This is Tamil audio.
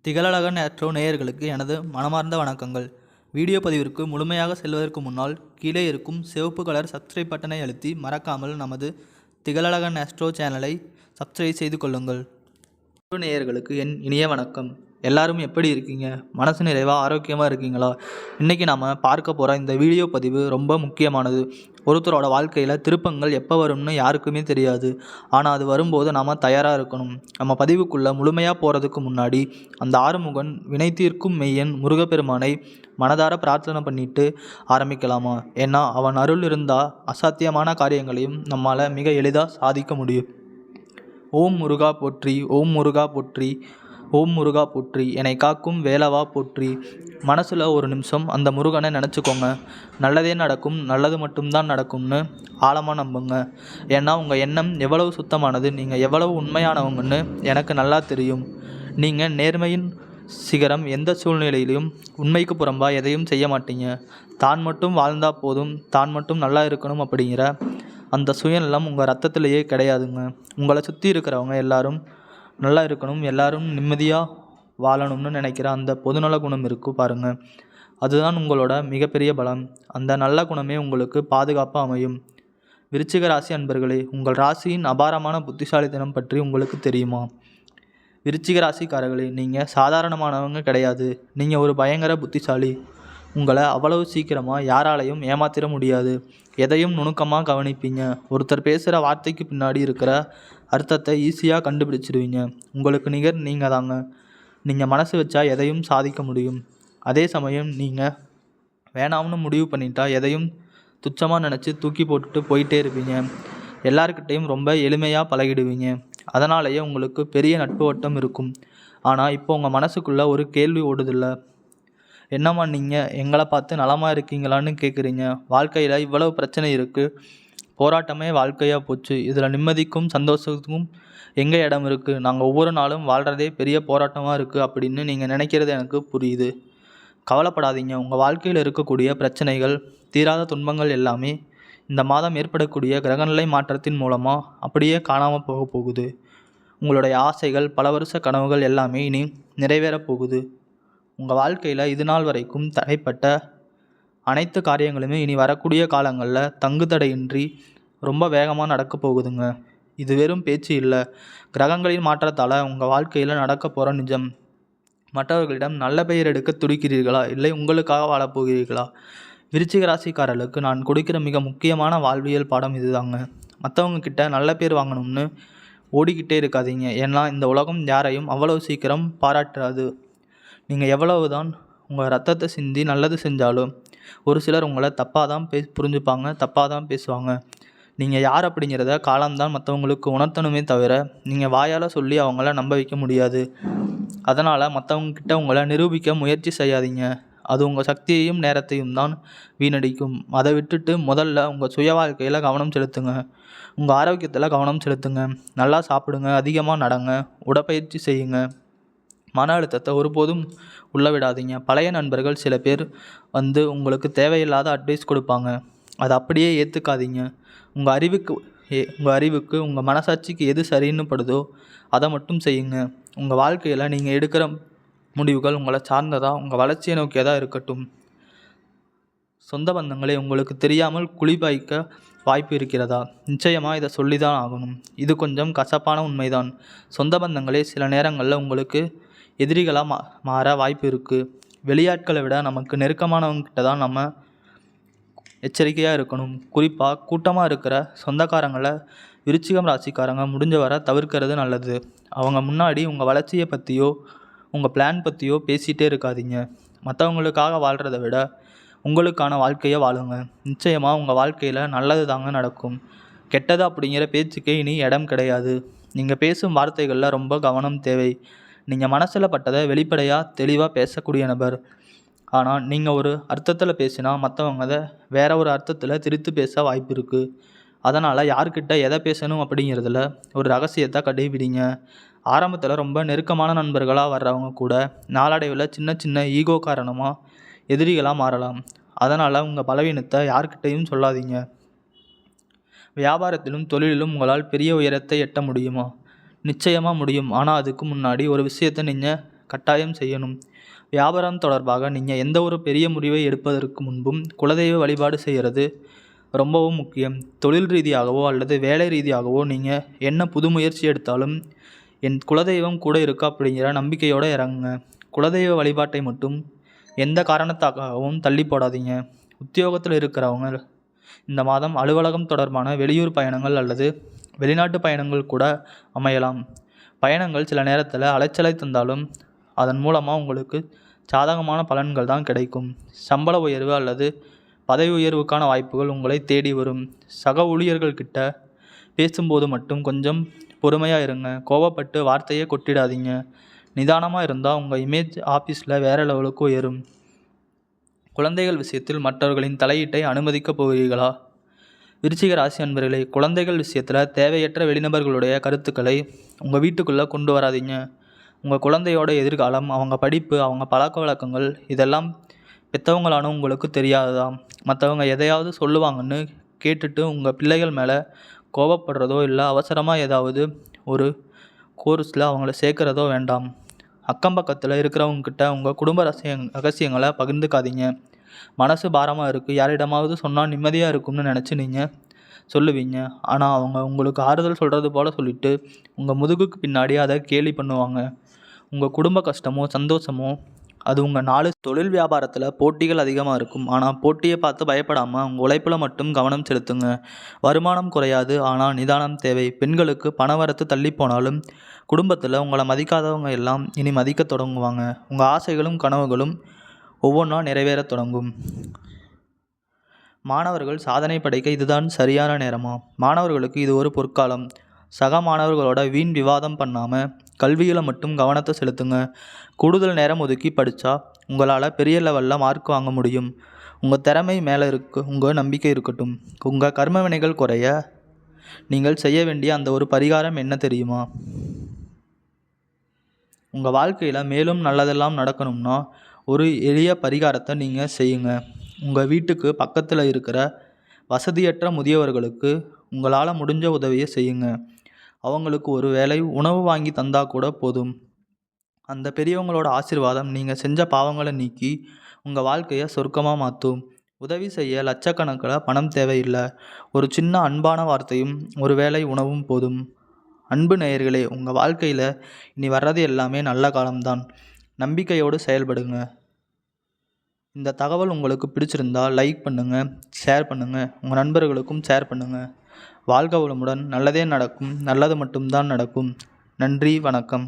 திகழழகன் ஆஸ்ட்ரோ நேயர்களுக்கு எனது மனமார்ந்த வணக்கங்கள். வீடியோ பதிவிற்கு முழுமையாக செல்வதற்கு முன்னால் கீழே இருக்கும் சிவப்பு கலர் சப்ஸ்கிரைப் பட்டனை அழுத்தி மறக்காமல் நமது திகழழகன் ஆஸ்ட்ரோ சேனலை சப்ஸ்கிரைப் செய்து கொள்ளுங்கள். நேயர்களுக்கு என் இனிய வணக்கம். எல்லாரும் எப்படி இருக்கீங்க? மனசு நிறைவாக ஆரோக்கியமாக இருக்கீங்களா? இன்றைக்கி நாம் பார்க்க போகிற இந்த வீடியோ பதிவு ரொம்ப முக்கியமானது. ஒருத்தரோட வாழ்க்கையில் திருப்பங்கள் எப்போ வரும்னு யாருக்குமே தெரியாது. ஆனால் அது வரும்போது நாம் தயாராக இருக்கணும். நம்ம பதிவுக்குள்ளே முழுமையாக போகிறதுக்கு முன்னாடி அந்த ஆறுமுகன் வினை தீர்க்கும் மெய்யன் முருகப்பெருமானை மனதார பிரார்த்தனை பண்ணிட்டு ஆரம்பிக்கலாமா? ஏன்னா அவன் அருள் இருந்தால் அசாத்தியமான காரியங்களையும் நம்மால் மிக எளிதாக சாதிக்க முடியும். ஓம் முருகா போற்றி, ஓம் முருகா போற்றி, ஓம் முருகா போற்றி, என்னை காக்கும் வேலவா போற்றி. மனசில் ஒரு நிமிஷம் அந்த முருகனை நினச்சிக்கோங்க. நல்லதே நடக்கும், நல்லது மட்டும்தான் நடக்கும்னு ஆழமாக நம்புங்க. ஏன்னா உங்கள் எண்ணம் எவ்வளவு சுத்தமானது, நீங்கள் எவ்வளவு உண்மையானவங்கன்னு எனக்கு நல்லா தெரியும். நீங்கள் நேர்மையின் சிகரம். எந்த சூழ்நிலையிலும் உண்மைக்கு புறம்பாக எதையும் செய்ய மாட்டீங்க. தான் மட்டும் வாழ்ந்தால் போதும், தான் மட்டும் நல்லா இருக்கணும் அப்படிங்கிற அந்த சுயநலம் உங்கள் ரத்தத்திலேயே கிடையாதுங்க. உங்களை சுற்றி இருக்கிறவங்க எல்லாரும் நல்லா இருக்கணும், எல்லாரும் நிம்மதியாக வாழணும்னு நினைக்கிற அந்த பொதுநல குணம் இருக்குது பாருங்கள். அதுதான் உங்களோட மிகப்பெரிய பலம். அந்த நல்ல குணமே உங்களுக்கு பாதுகாப்பாக அமையும். விருச்சிக ராசி அன்பர்களே, உங்கள் ராசியின் அபாரமான புத்திசாலித்தனம் பற்றி உங்களுக்கு தெரியுமா? விருச்சிக ராசிக்காரர்களே, நீங்கள் சாதாரணமானவங்க கிடையாது. நீங்கள் ஒரு பயங்கர புத்திசாலி. உங்களை அவ்வளவு சீக்கிரமாக யாராலையும் ஏமாத்திட முடியாது. எதையும் நுணுக்கமாக கவனிப்பீங்க. ஒருத்தர் பேசுகிற வார்த்தைக்கு பின்னாடி இருக்கிற அர்த்தத்தை ஈஸியாக கண்டுபிடிச்சிடுவீங்க. உங்களுக்கு நிகர் நீங்கள் தாங்க. நீங்கள் மனசு வச்சா எதையும் சாதிக்க முடியும். அதே சமயம் நீங்கள் வேணாம்னு முடிவு பண்ணிட்டா எதையும் துச்சமாக நினச்சி தூக்கி போட்டுட்டு போயிட்டே இருப்பீங்க. எல்லார்கிட்டையும் ரொம்ப எளிமையாக பழகிடுவீங்க. அதனாலேயே உங்களுக்கு பெரிய நட்பு வட்டம் இருக்கும். ஆனால் இப்போ உங்கள் மனசுக்குள்ளே ஒரு கேள்வி ஓடுதில்ல. என்னம்மா நீங்கள் எங்களை பார்த்து நலமாக இருக்கீங்களான்னு கேட்குறீங்க. வாழ்க்கையில் இவ்வளவு பிரச்சனை இருக்குது, போராட்டமே வாழ்க்கையாக போச்சு, இதில் நிம்மதிக்கும் சந்தோஷத்துக்கும் எங்கே இடம் இருக்குது? நாங்கள் ஒவ்வொரு நாளும் வாழ்கிறதே பெரிய போராட்டமாக இருக்குது அப்படின்னு நீங்கள் நினைக்கிறது எனக்கு புரியுது. கவலைப்படாதீங்க. உங்கள் வாழ்க்கையில் இருக்கக்கூடிய பிரச்சனைகள், தீராத துன்பங்கள் எல்லாமே இந்த மாதம் ஏற்படக்கூடிய கிரகநிலை மாற்றத்தின் மூலமாக அப்படியே காணாமல் போக போகுது. உங்களுடைய ஆசைகள், பல வருஷ கனவுகள் எல்லாமே இனி நிறைவேறப் போகுது. உங்கள் வாழ்க்கையில் இது நாள் வரைக்கும் தடைப்பட்ட அனைத்து காரியங்களுமே இனி வரக்கூடிய காலங்களில் தங்குதடையின்றி ரொம்ப வேகமாக நடக்க போகுதுங்க. இது வெறும் பேச்சு இல்லை, கிரகங்களின் மாற்றத்தால் உங்கள் வாழ்க்கையில் நடக்க போகிற நிஜம். மற்றவர்களிடம் நல்ல பெயர் எடுக்க துடிக்கிறீர்களா, இல்லை உங்களுக்காக வாழப்போகிறீர்களா? விருச்சிக ராசிக்காரர்களுக்கு நான் கொடுக்கிற மிக முக்கியமான வாழ்வியல் பாடம் இதுதாங்க. மற்றவங்க கிட்ட நல்ல பேர் வாங்கணும்னு ஓடிக்கிட்டே இருக்காதீங்க. ஏன்னா இந்த உலகம் யாரையும் அவ்வளவு சீக்கிரம் பாராட்டாது. நீங்கள் எவ்வளவு தான் உங்கள் ரத்தத்தை சிந்தி நல்லது செஞ்சாலும் ஒரு சிலர் உங்களை தப்பாக தான் புரிஞ்சுப்பாங்க, தப்பாக தான் பேசுவாங்க. நீங்கள் யார் அப்படிங்கிறத காலம்தான் மற்றவங்களுக்கு உணர்த்தணுமே தவிர நீங்கள் வாயால் சொல்லி அவங்கள நம்ப வைக்க முடியாது. அதனால் மற்றவங்கக்கிட்ட உங்களை நிரூபிக்க முயற்சி செய்யாதீங்க. அது உங்கள் சக்தியையும் நேரத்தையும் தான் வீணடிக்கும். அதை விட்டுட்டு முதல்ல உங்கள் சுய வாழ்க்கையில் கவனம் செலுத்துங்க. உங்கள் ஆரோக்கியத்தில் கவனம் செலுத்துங்க. நல்லா சாப்பிடுங்க, அதிகமாக நடங்க, உடற்பயிற்சி செய்யுங்க. மன அழுத்தத்தை ஒருபோதும் உள்ள விடாதீங்க. பழைய நண்பர்கள் சில பேர் வந்து உங்களுக்கு தேவையில்லாத அட்வைஸ் கொடுப்பாங்க. அதை அப்படியே ஏற்றுக்காதீங்க. உங்கள் அறிவுக்கு உங்கள் மனசாட்சிக்கு எது சரின்னு படுதோ அதை மட்டும் செய்யுங்க. உங்கள் வாழ்க்கையில் நீங்கள் எடுக்கிற முடிவுகள் உங்களை சார்ந்ததாக, உங்கள் வளர்ச்சியை நோக்கியதாக இருக்கட்டும். சொந்த பந்தங்களே, உங்களுக்கு தெரியாமல் குளிபாய்க்க வாய்ப்பு இருக்கிறதா? நிச்சயமாக இதை சொல்லி தான் ஆகணும். இது கொஞ்சம் கசப்பான உண்மைதான். சொந்த பந்தங்களே சில நேரங்களில் உங்களுக்கு எதிரிகளாக மாற வாய்ப்பு இருக்குது. வெளியாட்களை விட நமக்கு நெருக்கமானவங்ககிட்ட தான் நம்ம எச்சரிக்கையாக இருக்கணும். குறிப்பாக கூட்டமாக இருக்கிற சொந்தக்காரங்களை விருச்சிகம் ராசிக்காரங்க முடிஞ்ச வர தவிர்க்கிறது நல்லது. அவங்க முன்னாடி உங்கள் வளர்ச்சியை பற்றியோ உங்கள் பிளான் பற்றியோ பேசிகிட்டே இருக்காதீங்க. மற்றவங்களுக்காக வாழ்கிறத விட உங்களுக்கான வாழ்க்கையை வாழுங்க. நிச்சயமாக உங்கள் வாழ்க்கையில் நல்லது தாங்க நடக்கும். கெட்டது அப்படிங்கிற பேச்சுக்கே இனி இடம் கிடையாது. நீங்கள் பேசும் வார்த்தைகளில் ரொம்ப கவனம் தேவை. நீங்கள் மனசில் பட்டதை வெளிப்படையாக தெளிவாக பேசக்கூடிய நபர். ஆனால் நீங்கள் ஒரு அர்த்தத்தில் பேசினா மற்றவங்க அதை வேற ஒரு அர்த்தத்தில் திரித்து பேச வாய்ப்பு இருக்குது. அதனால் யார்கிட்ட எதை பேசணும் அப்படிங்கிறதுல ஒரு ரகசியத்தை கடைபிடிங்க. ஆரம்பத்தில் ரொம்ப நெருக்கமான நண்பர்களாக வர்றவங்க கூட நாளடைவில் சின்ன சின்ன ஈகோ காரணமாக எதிரிகளாக மாறலாம். அதனால் உங்கள் பலவீனத்தை யார்கிட்டையும் சொல்லாதீங்க. வியாபாரத்திலும் தொழிலிலும் உங்களால் பெரிய உயரத்தை எட்ட முடியுமா? நிச்சயமாக முடியும். ஆனால் அதுக்கு முன்னாடி ஒரு விஷயத்தை நீங்கள் கட்டாயம் செய்யணும். வியாபாரம் தொடர்பாக நீங்கள் எந்த ஒரு பெரிய முடிவை எடுப்பதற்கு முன்பும் குலதெய்வ வழிபாடு செய்கிறது ரொம்பவும் முக்கியம். தொழில் ரீதியாகவோ அல்லது வேலை ரீதியாகவோ நீங்கள் என்ன புது முயற்சி எடுத்தாலும் என் குலதெய்வம் கூட இருக்கா அப்படிங்கிற நம்பிக்கையோடு இறங்குங்க. குலதெய்வ வழிபாட்டை மட்டும் எந்த காரணத்துக்காகவும் தள்ளி போடாதீங்க. உத்தியோகத்தில் இருக்கிறவங்க இந்த மாதம் அலுவலகம் தொடர்பான வெளியூர் பயணங்கள் அல்லது வெளிநாட்டு பயணங்கள் கூட அமையலாம். பயணங்கள் சில நேரத்தில் அலைச்சலை தந்தாலும் அதன் மூலமாக உங்களுக்கு சாதகமான பலன்கள் தான் கிடைக்கும். சம்பள உயர்வு அல்லது பதவி உயர்வுக்கான வாய்ப்புகள் உங்களை தேடி வரும். சக ஊழியர்கள்கிட்ட பேசும்போது மட்டும் கொஞ்சம் பொறுமையாக இருங்க. கோபப்பட்டு வார்த்தையே கொட்டிடாதீங்க. நிதானமாக இருந்தால் உங்கள் இமேஜ் ஆஃபீஸில் வேறு லெவலுக்கு உயரும். குழந்தைகள் விஷயத்தில் மற்றவர்களின் தலையீட்டை அனுமதிக்கப் போகிறீர்களா? விருச்சிக ராசி அன்பர்களே, குழந்தைகள் விஷயத்தில் தேவையற்ற வெளிநபர்களுடைய கருத்துக்களை உங்கள் வீட்டுக்குள்ளே கொண்டு வராதீங்க. உங்கள் குழந்தையோட எதிர்காலம், அவங்க படிப்பு, அவங்க பழக்க வழக்கங்கள் இதெல்லாம் பெற்றவங்களான உங்களுக்கு தெரியாததா? மற்றவங்க எதையாவது சொல்லுவாங்கன்னு கேட்டுட்டு உங்கள் பிள்ளைகள் மேலே கோபப்படுறதோ இல்லை அவசரமாக ஏதாவது ஒரு கோர்ஸில் அவங்கள சேர்க்குறதோ வேண்டாம். அக்கம் பக்கத்தில் இருக்கிறவங்கக்கிட்ட உங்கள் குடும்ப ரகசியங்களை பகிர்ந்துக்காதீங்க. மனசு பாரமாக இருக்குது, யாரிடமாவது சொன்னால் நிம்மதியாக இருக்கும்னு நினச்சி நீங்கள் சொல்லுவீங்க. ஆனால் அவங்க உங்களுக்கு ஆறுதல் சொல்கிறது போல் சொல்லிவிட்டு உங்கள் முதுகுக்கு பின்னாடி அதை கேலி பண்ணுவாங்க. உங்கள் குடும்ப கஷ்டமோ சந்தோஷமோ அது உங்கள் நாலு. தொழில் வியாபாரத்தில் போட்டிகள் அதிகமாக இருக்கும். ஆனால் போட்டியை பார்த்து பயப்படாமல் உங்கள் உழைப்பில் மட்டும் கவனம் செலுத்துங்க. வருமானம் குறையாது, ஆனால் நிதானம் தேவை. பெண்களுக்கு பணவரத்து தள்ளி போனாலும் குடும்பத்தில் உங்களை மதிக்காதவங்க எல்லாம் இனி மதிக்க தொடங்குவாங்க. உங்கள் ஆசைகளும் கனவுகளும் ஒவ்வொன்றா நிறைவேற தொடங்கும். மாணவர்கள் சாதனை படைக்க இதுதான் சரியான நேரமா? மாணவர்களுக்கு இது ஒரு பொற்காலம். சக மாணவர்களோட வீண் விவாதம் பண்ணாமல் கல்வியில் மட்டும் கவனத்தை செலுத்துங்க. கூடுதல் நேரம் ஒதுக்கி படித்தா உங்களால் பெரிய லெவலில் மார்க் வாங்க முடியும். உங்கள் திறமை மேலே உங்கள் நம்பிக்கை இருக்கட்டும். உங்கள் கர்ம வினைகள் குறைய நீங்கள் செய்ய வேண்டிய அந்த ஒரு பரிகாரம் என்ன தெரியுமா? உங்கள் வாழ்க்கையில் மேலும் நல்லதெல்லாம் நடக்கணும்னா ஒரு எளிய பரிகாரத்தை நீங்கள் செய்யுங்க. உங்கள் வீட்டுக்கு பக்கத்தில் இருக்கிற வசதியற்ற முதியவர்களுக்கு உங்களால் முடிஞ்ச உதவியை செய்யுங்க. அவங்களுக்கு ஒரு வேளை உணவு வாங்கி தந்தால் கூட போதும். அந்த பெரியவங்களோட ஆசீர்வாதம் நீங்கள் செஞ்ச பாவங்களை நீக்கி உங்கள் வாழ்க்கையை சொர்க்கமாக மாற்றும். உதவி செய்ய லட்சக்கணக்கில் பணம் தேவையில்லை. ஒரு சின்ன அன்பான வார்த்தையும் ஒரு வேளை உணவும் போதும். அன்பு நேயர்களே, உங்கள் வாழ்க்கையில் இனி வர்றது எல்லாமே நல்ல காலம்தான். நம்பிக்கையோடு செயல்படுங்க. இந்த தகவல் உங்களுக்கு பிடிச்சிருந்தால் லைக் பண்ணுங்கள், ஷேர் பண்ணுங்கள், உங்கள் நண்பர்களுக்கும் ஷேர் பண்ணுங்கள். வாழ்க வளமுடன். நல்லதே நடக்கும், நல்லது மட்டும்தான் நடக்கும். நன்றி, வணக்கம்.